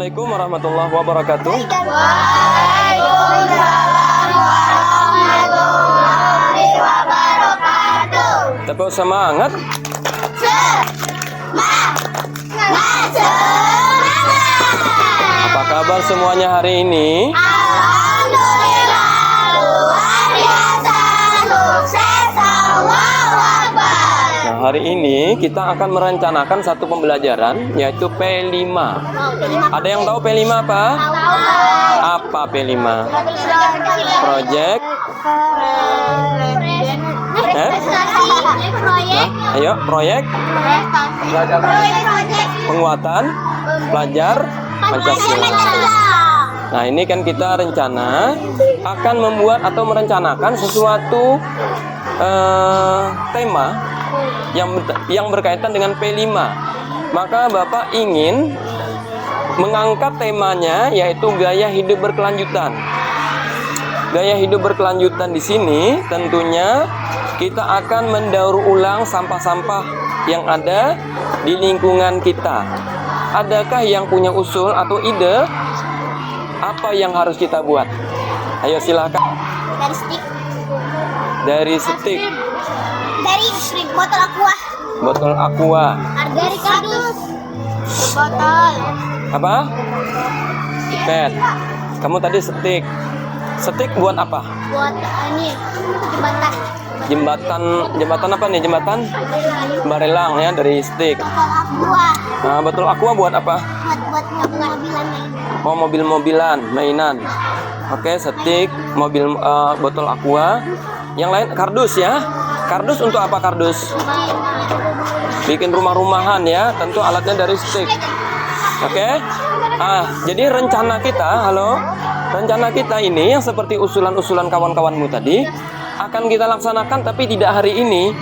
Assalamualaikum warahmatullahi wabarakatuh. Waalaikumsalam warahmatullahi wabarakatuh. Tepuk semangat. Semangat. Apa kabar semuanya hari ini? Alhamdulillah luar biasa, sukses, Allahu Akbar. Nah, hari ini kita akan merencanakan satu pembelajaran yaitu P5. Ada yang tahu P5 apa? Apa P5? Project. Nah, ayo, proyek penguatan pelajar Pancasila. Nah, ini kan kita rencana akan membuat atau merencanakan sesuatu tema yang berkaitan dengan P5. Maka Bapak ingin mengangkat temanya yaitu gaya hidup berkelanjutan. Gaya hidup berkelanjutan di sini tentunya kita akan mendaur ulang sampah-sampah yang ada di lingkungan kita. Adakah yang punya usul atau ide apa yang harus kita buat? Ayo silakan. Dari stick. Dari botol aqua. Botol aqua. Dari kardus. Botol. Apa? PET. Kamu tadi stick. Stick buat apa? Buat ini jembatan. Jembatan apa nih? Jembatan barelang ya dari stick. Botol aqua. Nah, botol aqua buat apa? Buat mobil-mobilan. Oh, mobil-mobilan, mainan. Oke, stick, botol aqua. Yang lain kardus ya. Kardus untuk apa kardus? Bikin rumah-rumahan ya. Tentu alatnya dari stick. Oke. Jadi rencana kita, rencana kita ini yang seperti usulan-usulan kawan-kawanmu tadi akan kita laksanakan tapi tidak hari ini.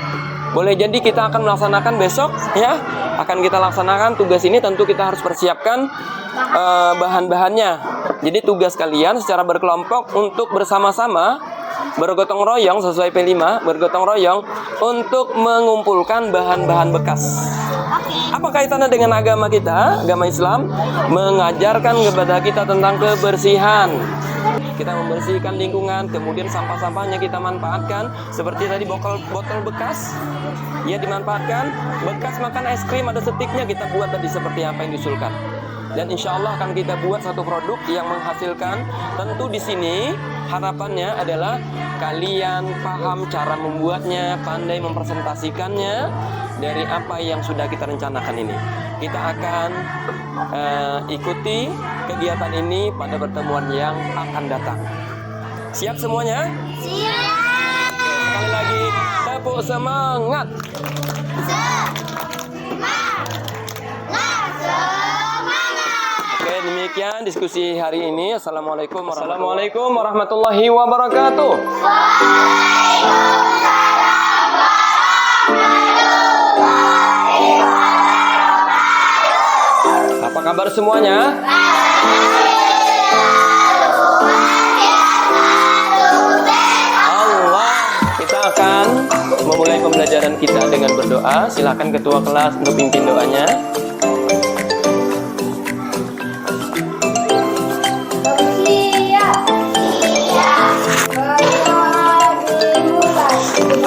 Boleh jadi kita akan melaksanakan besok ya. Akan kita laksanakan tugas ini, tentu kita harus persiapkan bahan-bahannya. Jadi tugas kalian secara berkelompok untuk bersama-sama bergotong royong sesuai P5, bergotong royong untuk mengumpulkan bahan-bahan bekas. Apa kaitannya dengan agama kita, agama Islam? Mengajarkan kepada kita tentang kebersihan. Kita membersihkan lingkungan, kemudian sampah-sampahnya kita manfaatkan. Seperti tadi botol bekas, ya dimanfaatkan. Bekas makan es krim ada stiknya kita buat tadi seperti apa yang diusulkan. Dan insya Allah akan kita buat satu produk yang menghasilkan. Tentu di sini harapannya adalah kalian paham cara membuatnya, pandai mempresentasikannya dari apa yang sudah kita rencanakan ini. Kita akan ikuti kegiatan ini pada pertemuan yang akan datang. Siap semuanya? Siap. Sekali lagi, tepuk semangat. Oke, demikian diskusi hari ini. Assalamualaikum warahmatullahi wabarakatuh. Apa kabar semuanya? Allah, kita akan memulai pembelajaran kita dengan berdoa. Silakan ketua kelas untuk pimpin doanya.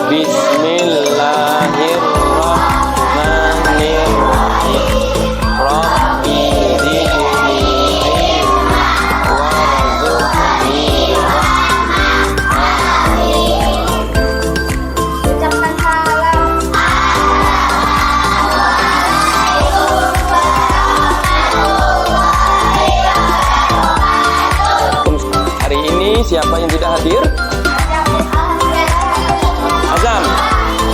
Bismillahirrahmanirrahim. Rabbi zidni ilma warzuqni. Ucapkan salam. Hari ini siapa yang tidak hadir?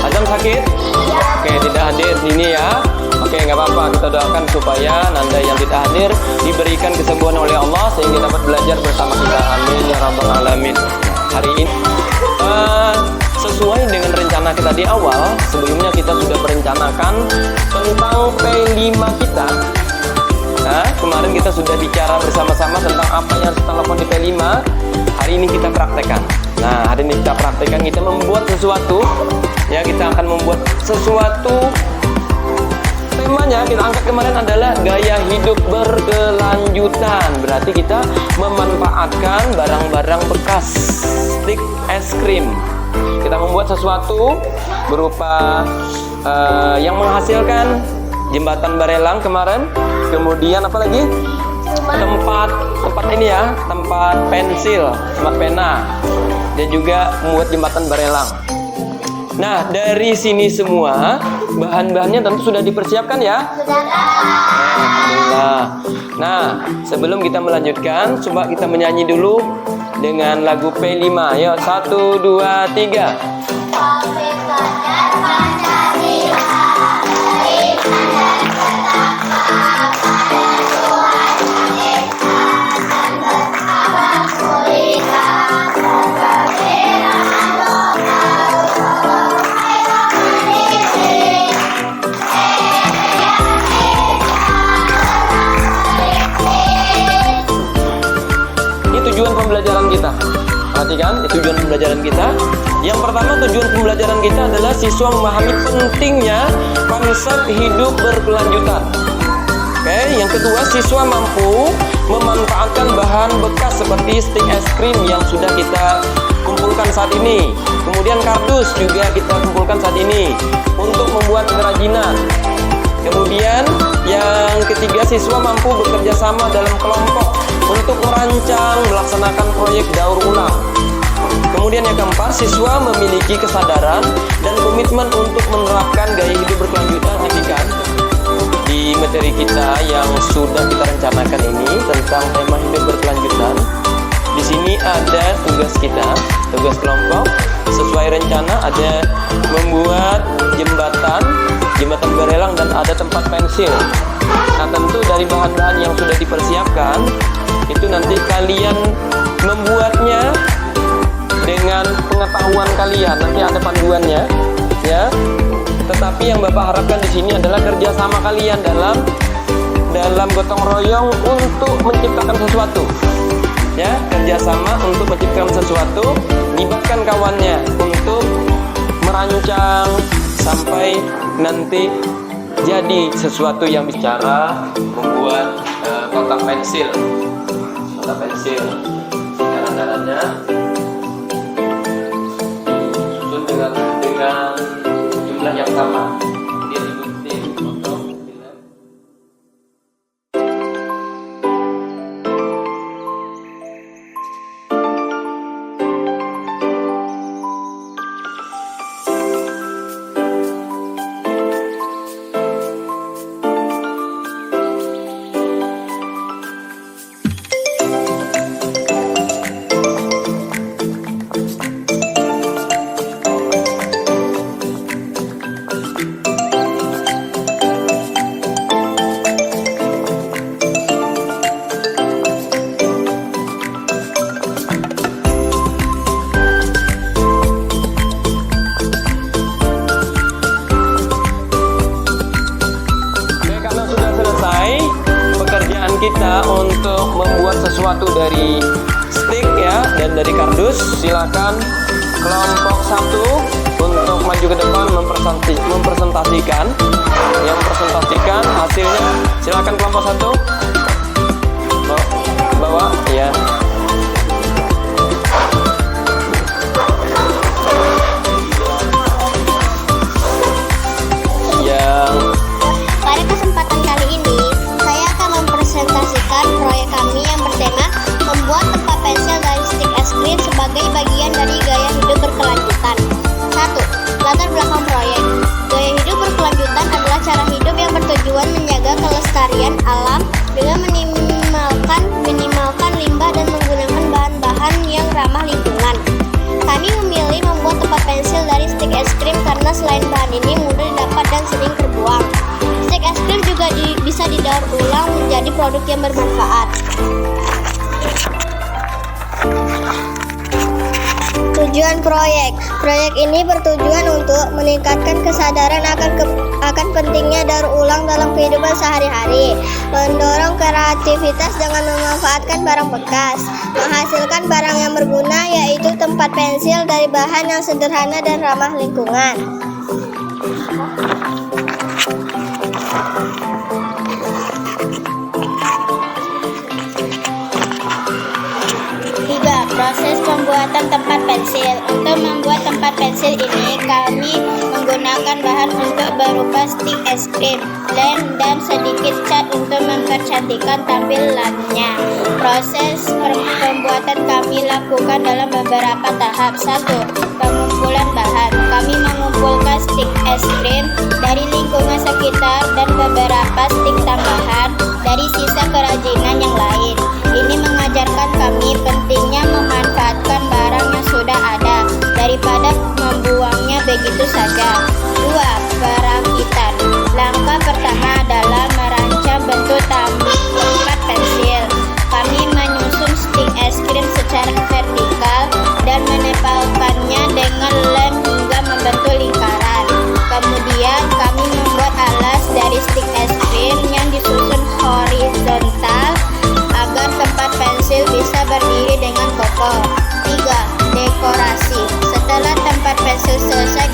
Azam sakit? Oke, tidak hadir sini ya. Oke, nggak apa-apa. Kita doakan supaya Nanda yang tidak hadir diberikan kesembuhan oleh Allah sehingga dapat belajar bersama kita. Amin ya rabbal alamin. Hari ini sesuai dengan rencana kita di awal, sebelumnya kita sudah merencanakan tentang P5 kita. Nah, kemarin kita sudah bicara bersama-sama tentang apa yang harus kita lakukan di P5. Hari ini kita praktekkan. Nah, hari ini kita praktekkan, kita membuat sesuatu. Ya, kita akan membuat sesuatu tema temanya kita angkat kemarin adalah gaya hidup berkelanjutan. Berarti kita memanfaatkan barang-barang bekas stik es krim. Kita membuat sesuatu berupa yang menghasilkan jembatan barelang kemarin. Kemudian apa lagi? Tempat ini ya, tempat pensil, tempat pena, dan juga membuat jembatan barelang. Nah, dari sini semua bahan-bahannya tentu sudah dipersiapkan ya. Nah, sebelum kita melanjutkan, coba kita menyanyi dulu dengan lagu P5. Yuk, 1, 2, 3. Tujuan pembelajaran kita. Perhatikan, tujuan pembelajaran kita. Yang pertama, tujuan pembelajaran kita adalah siswa memahami pentingnya konsep hidup berkelanjutan. Oke, yang kedua, siswa mampu memanfaatkan bahan bekas seperti stik es krim yang sudah kita kumpulkan saat ini. Kemudian kardus juga kita kumpulkan saat ini untuk membuat kerajinan. Kemudian yang ketiga, siswa mampu bekerja sama dalam kelompok untuk merancang, melaksanakan proyek daur ulang. Kemudian yang keempat, siswa memiliki kesadaran dan komitmen untuk menerapkan gaya hidup berkelanjutan. Perhatikan di materi kita yang sudah kita rencanakan ini tentang tema hidup berkelanjutan. Di sini ada tugas kita, tugas kelompok. Sesuai rencana ada membuat jembatan barelang dan ada tempat pensil. Nah, tentu dari bahan-bahan yang sudah dipersiapkan itu nanti kalian membuatnya dengan pengetahuan kalian. Nanti ada panduannya, ya. Tetapi yang Bapak harapkan di sini adalah kerjasama kalian dalam gotong royong untuk menciptakan sesuatu. Ya, kerjasama untuk menciptakan sesuatu, libatkan kawannya untuk merancang sampai nanti jadi sesuatu yang bicara membuat kotak pensil. Cara-caranya disusun dengan jumlah yang sama. Dia diikuti untuk film. Kita untuk membuat sesuatu dari stik ya dan dari kardus. Silakan kelompok 1 untuk maju ke depan mempresentasikan hasilnya. Silakan kelompok 1 bawa ya. Pada kesempatan kali ini saya akan mempresentasikan proyek kami yang bertema membuat tempat pensil dari stik es krim sebagai bagian dari gaya hidup berkelanjutan. 1. Latar belakang proyek. Gaya hidup berkelanjutan adalah cara hidup yang bertujuan menjaga kelestarian alam dengan minimalkan limbah dan menggunakan bahan-bahan yang ramah lingkungan. Kami memilih membuat tempat pensil dari stik es krim karena selain bahan ini mudah didapat dan sering terbuang, stik es krim juga bisa didaur ulang menjadi produk yang bermanfaat. Tujuan proyek. Proyek ini bertujuan untuk meningkatkan kesadaran akan pentingnya daur ulang dalam kehidupan sehari-hari, mendorong kreativitas dengan memanfaatkan barang bekas, menghasilkan barang yang berguna yaitu tempat pensil dari bahan yang sederhana dan ramah lingkungan. pembuatan tempat pensil. Untuk membuat tempat pensil ini, kami menggunakan bahan untuk berupa stik es krim, lem, dan sedikit cat untuk mempercantikkan tampilannya. Proses pembuatan kami lakukan dalam beberapa tahap. 1. Pengumpulan bahan. Kami mengumpulkan stik es krim dari lingkungan sekitar dan beberapa stik tambahan dari sisa kerajinan yang lain. Ini mengajarkan kami pentingnya memanfaatkan barang yang sudah ada daripada membuangnya begitu saja. 2. Perakitan. Langkah pertama adalah merancang bentuk tempat pensil. Kami menyusun stik es krim secara vertikal dan menempelkannya dengan lem hingga membentuk lingkaran. Kemudian kami membuat alas dari stik es krim yang disusun horizontal agar tempat pensil bisa berdiri dengan kokoh. 3. Dekorasi. Setelah tempat pensil selesai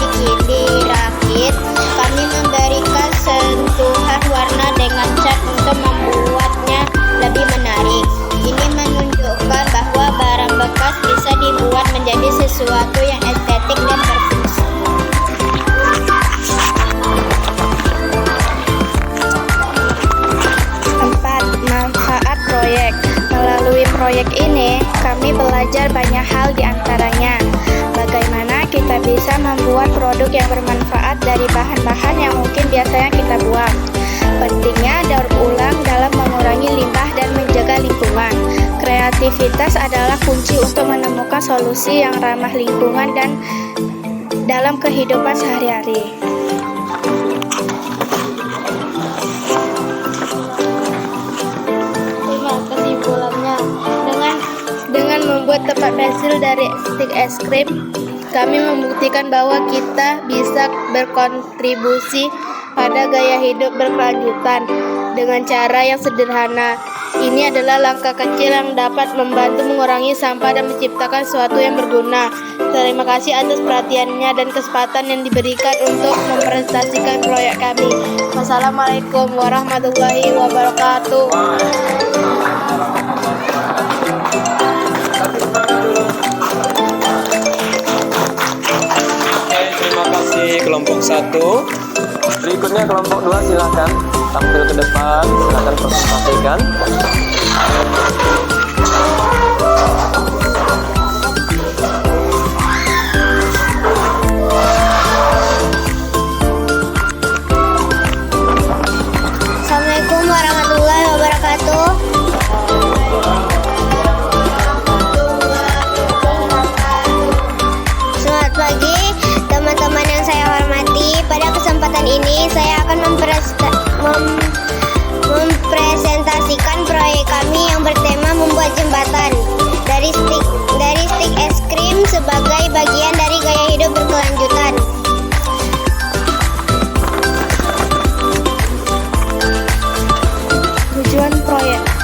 dirakit, kami memberikan sentuhan warna dengan cat untuk membuatnya lebih menarik. Ini menunjukkan bahwa barang bekas bisa dibuat menjadi sesuatu yang estetik dan berfungsi. 4. Manfaat proyek. Melalui proyek ini, kami belajar banyak hal diantaranya. Bagaimana kita bisa membuat produk yang bermanfaat dari bahan-bahan yang mungkin biasanya kita buang. Pentingnya daur ulang dalam mengurangi limbah dan menjaga lingkungan. Kreativitas adalah kunci untuk menemukan solusi yang ramah lingkungan dan dalam kehidupan sehari-hari. Kesimpulannya, dengan membuat tempat pensil dari stik es krim, kami membuktikan bahwa kita bisa berkontribusi pada gaya hidup berkelanjutan dengan cara yang sederhana. Ini adalah langkah kecil yang dapat membantu mengurangi sampah dan menciptakan sesuatu yang berguna. Terima kasih atas perhatiannya dan kesempatan yang diberikan untuk mempresentasikan proyek kami. Wassalamualaikum warahmatullahi wabarakatuh. Terima kasih kelompok 1. Berikutnya kelompok 2, silakan tampil ke depan, silakan presentasikan. Assalamualaikum warahmatullahi wabarakatuh. Selamat pagi teman-teman yang saya hormati. Pada kesempatan ini saya akan mempresentasikan proyek kami yang bertema membuat jembatan dari stik es krim sebagai bagian dari gaya hidup berkelanjutan.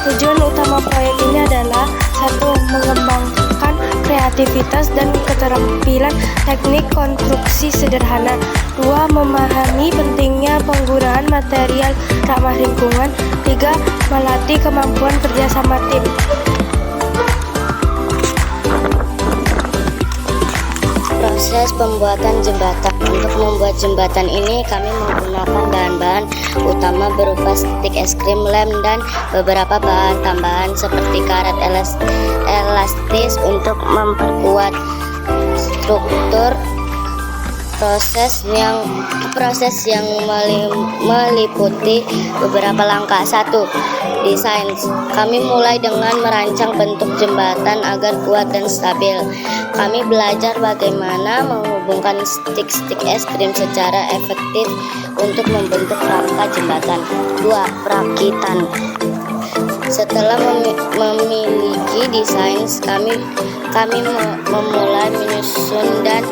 Tujuan utama proyek ini adalah 1. Mengembangkan kreativitas dan keterampilan teknik konstruksi sederhana. 2. Memahami pentingnya penggunaan material ramah lingkungan. 3. Melatih kemampuan kerjasama tim. Proses pembuatan jembatan. Untuk membuat jembatan ini kami menggunakan bahan-bahan utama berupa stik es krim, lem, dan beberapa bahan tambahan seperti karet elastis untuk memperkuat struktur. Proses yang meliputi beberapa langkah. 1. Desain. Kami mulai dengan merancang bentuk jembatan agar kuat dan stabil. Kami belajar bagaimana menghubungkan stik-stik es krim secara efektif untuk membentuk rangka jembatan. 2. Perakitan. Setelah memiliki desain, kami memulai menyusun dan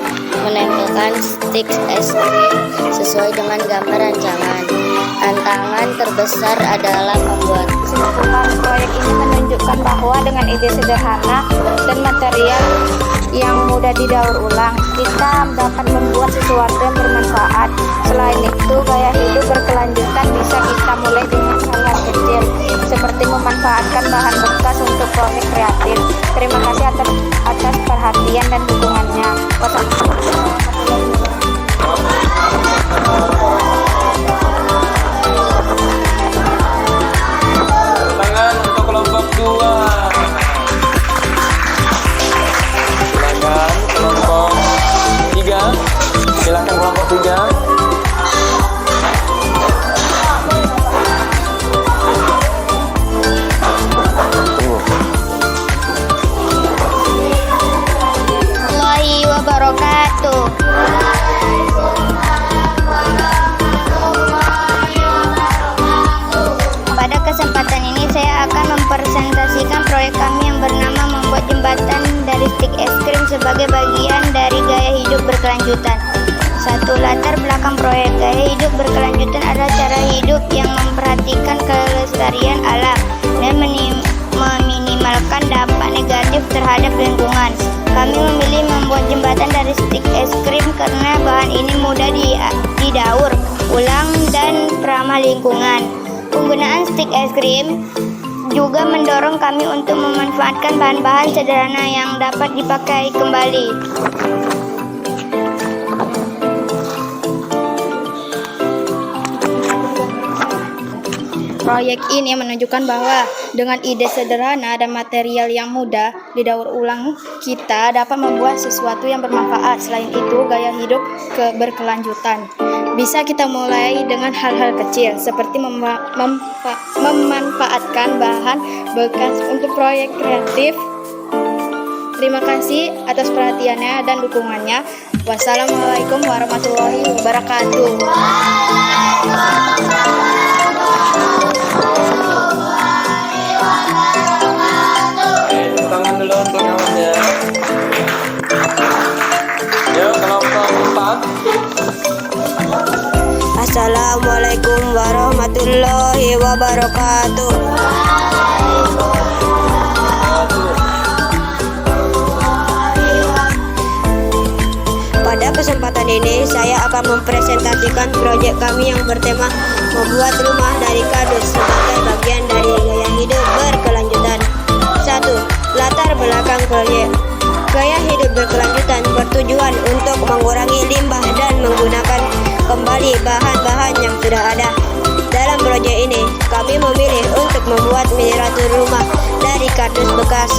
menempelkan stik es krim sesuai dengan gambar rancangan. Tantangan terbesar adalah membuat. Kesimpulan proyek ini menunjukkan bahwa dengan ide sederhana dan material yang mudah didaur ulang, kita dapat membuat sesuatu yang bermanfaat. Selain itu, gaya hidup berkelanjutan bisa kita mulai dengan hal-hal kecil seperti memanfaatkan bahan bekas untuk proyek kreatif. Terima kasih atas perhatian dan dukungannya. Tangan untuk kelompok 2. Silakan kelompok 3. Silakan kelompok 3. Warahmatullahi wabarakatuh. Pada kesempatan ini saya akan mempresentasikan proyek kami yang bernama membuat jembatan dari stik es krim sebagai bagian dari gaya hidup berkelanjutan. Satu, latar belakang proyek gaya hidup berkelanjutan adalah cara hidup yang memperhatikan kelestarian alam dan meminimalkan dampak negatif terhadap lingkungan. Kami memilih membuat jembatan dari stik es krim karena bahan ini mudah didaur ulang dan ramah lingkungan. Penggunaan stik es krim juga mendorong kami untuk memanfaatkan bahan-bahan sederhana yang dapat dipakai kembali. Proyek ini menunjukkan bahwa dengan ide sederhana dan material yang mudah didaur ulang, kita dapat membuat sesuatu yang bermanfaat. Selain itu, gaya hidup berkelanjutan bisa kita mulai dengan hal-hal kecil seperti memanfaatkan bahan bekas untuk proyek kreatif. Terima kasih atas perhatiannya dan dukungannya. Wassalamualaikum warahmatullahi wabarakatuh. Tangan dulu untuk kawannya. Yuk kelompok 4. Assalamualaikum warahmatullahi wabarakatuh. Pada kesempatan ini saya akan mempresentasikan proyek kami yang bertema membuat rumah dari kardus sebagai bagian dari gaya hidup berkelanjutan. 1. Latar belakang proyek. Gaya hidup berkelanjutan bertujuan untuk mengurangi limbah dan menggunakan kembali bahan-bahan yang sudah ada. Dalam proyek ini, kami memilih untuk membuat miniatur rumah dari kardus bekas.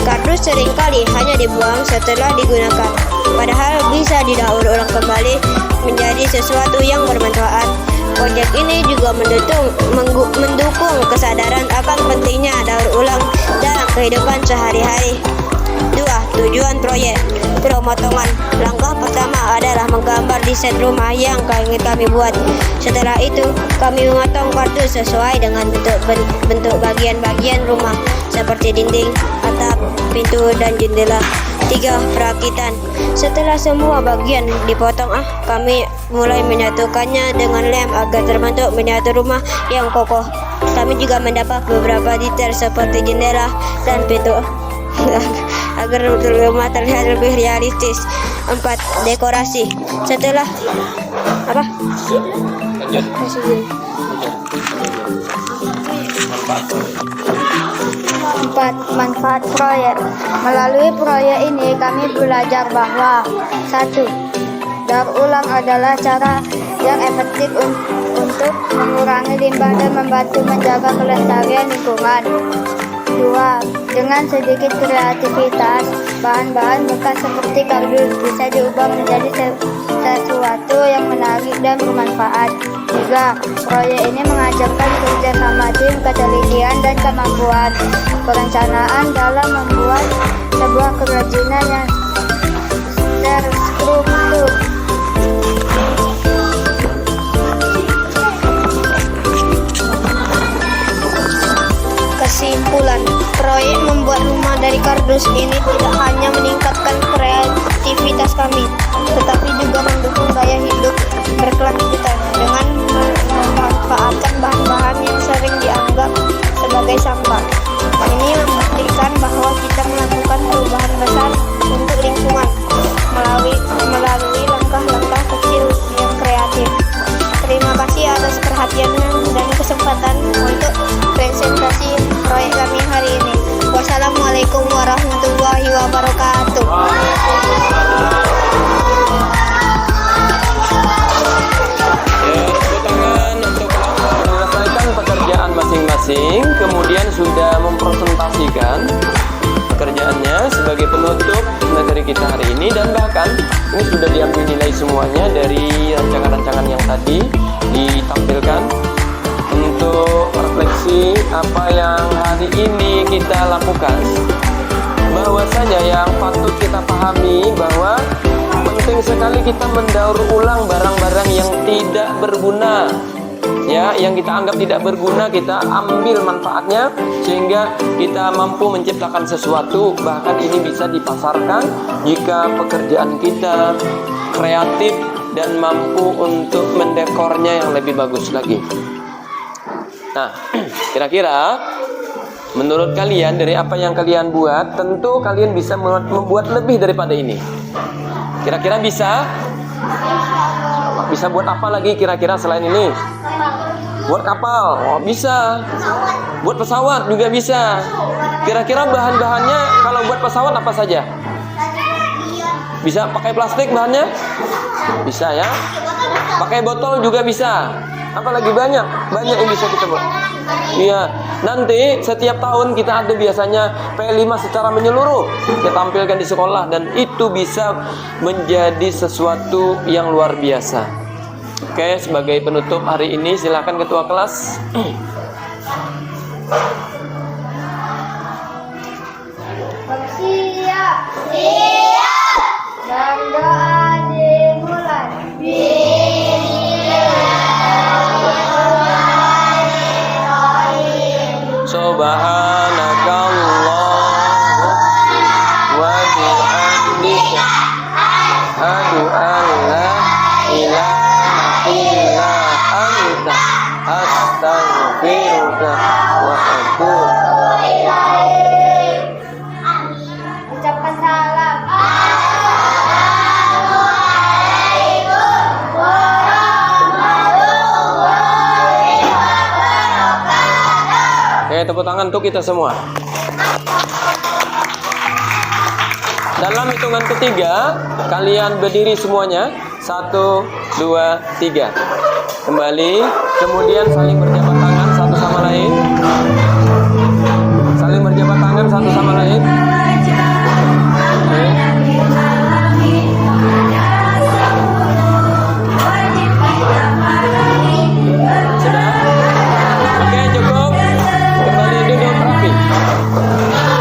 Kardus seringkali hanya dibuang setelah digunakan, padahal bisa didaur ulang kembali menjadi sesuatu yang bermanfaat. Proyek ini juga mendukung kesadaran akan pentingnya daur ulang dalam kehidupan sehari-hari. 2. Tujuan proyek. Pemotongan. Langkah pertama adalah menggambar desain rumah yang ingin kami buat. Setelah itu, kami memotong kardus sesuai dengan bentuk bagian-bagian rumah seperti dinding, atap, pintu, dan jendela. 3. Perakitan. Setelah semua bagian dipotong, kami mulai menyatukannya dengan lem agar terbentuk miniatur rumah yang kokoh. Kami juga mendapat beberapa detail seperti jendela dan pintu agar rumah terlihat lebih realistis. 4. Dekorasi. Setelah manfaat proyek. Melalui proyek ini kami belajar bahwa 1. Daur ulang adalah cara yang efektif untuk mengurangi limbah dan membantu menjaga kelestarian lingkungan. 2. Dengan sedikit kreativitas, bahan-bahan bekas seperti kardus bisa diubah menjadi sesuatu yang menarik dan bermanfaat. 3. Proyek ini mengajarkan kerjasama tim, ketelitian, dan kemampuan perencanaan dalam membuat sebuah kerajinan yang terstruktur. Kesimpulan, proyek membuat rumah dari kardus ini tidak hanya meningkatkan kreativitas kami, tetapi juga mendukung gaya hidup berkelanjutan dengan memanfaatkan bahan-bahan yang sering dianggap sebagai sampah. Ini membuktikan bahwa kita melakukan perubahan besar untuk lingkungan melalui langkah-langkah kecil yang kreatif. Terima kasih atas perhatiannya dan kesempatan untuk lanjutkan pekerjaannya sebagai penutup materi kita hari ini, dan bahkan ini sudah diambil nilai semuanya dari rancangan-rancangan yang tadi ditampilkan untuk refleksi apa yang hari ini kita lakukan. Bahwasanya yang patut kita pahami bahwa penting sekali kita mendaur ulang barang-barang yang tidak berguna. Ya, yang kita anggap tidak berguna, kita ambil manfaatnya sehingga kita mampu menciptakan sesuatu. Bahkan ini bisa dipasarkan jika pekerjaan kita kreatif dan mampu untuk mendekornya yang lebih bagus lagi. Nah, kira-kira menurut kalian dari apa yang kalian buat, tentu kalian bisa membuat lebih daripada ini. Kira-kira bisa? Bisa buat apa lagi kira-kira selain ini? Buat kapal? Oh, bisa. Buat pesawat juga bisa. Kira-kira bahan-bahannya kalau buat pesawat apa saja? Bisa pakai plastik bahannya? Bisa ya. Pakai botol juga bisa. Apalagi banyak yang bisa kita buat. Iya, nanti setiap tahun kita ada biasanya P5 secara menyeluruh kita tampilkan di sekolah, dan itu bisa menjadi sesuatu yang luar biasa. Oke, sebagai penutup hari ini silakan ketua kelas. Siap. Dan doa dimulai. Subhanakallah wa bihamdika asyhadu an la ilaha illa anta astaghfiruka wa atubu ilaik. Ucapkan salam. Oke, tepuk tangan untuk kita semua. Dalam hitungan ketiga, kalian berdiri semuanya. 1, 2, 3. Kembali, kemudian saling berjabat tangan satu sama lain. Saling berjabat tangan satu sama lain.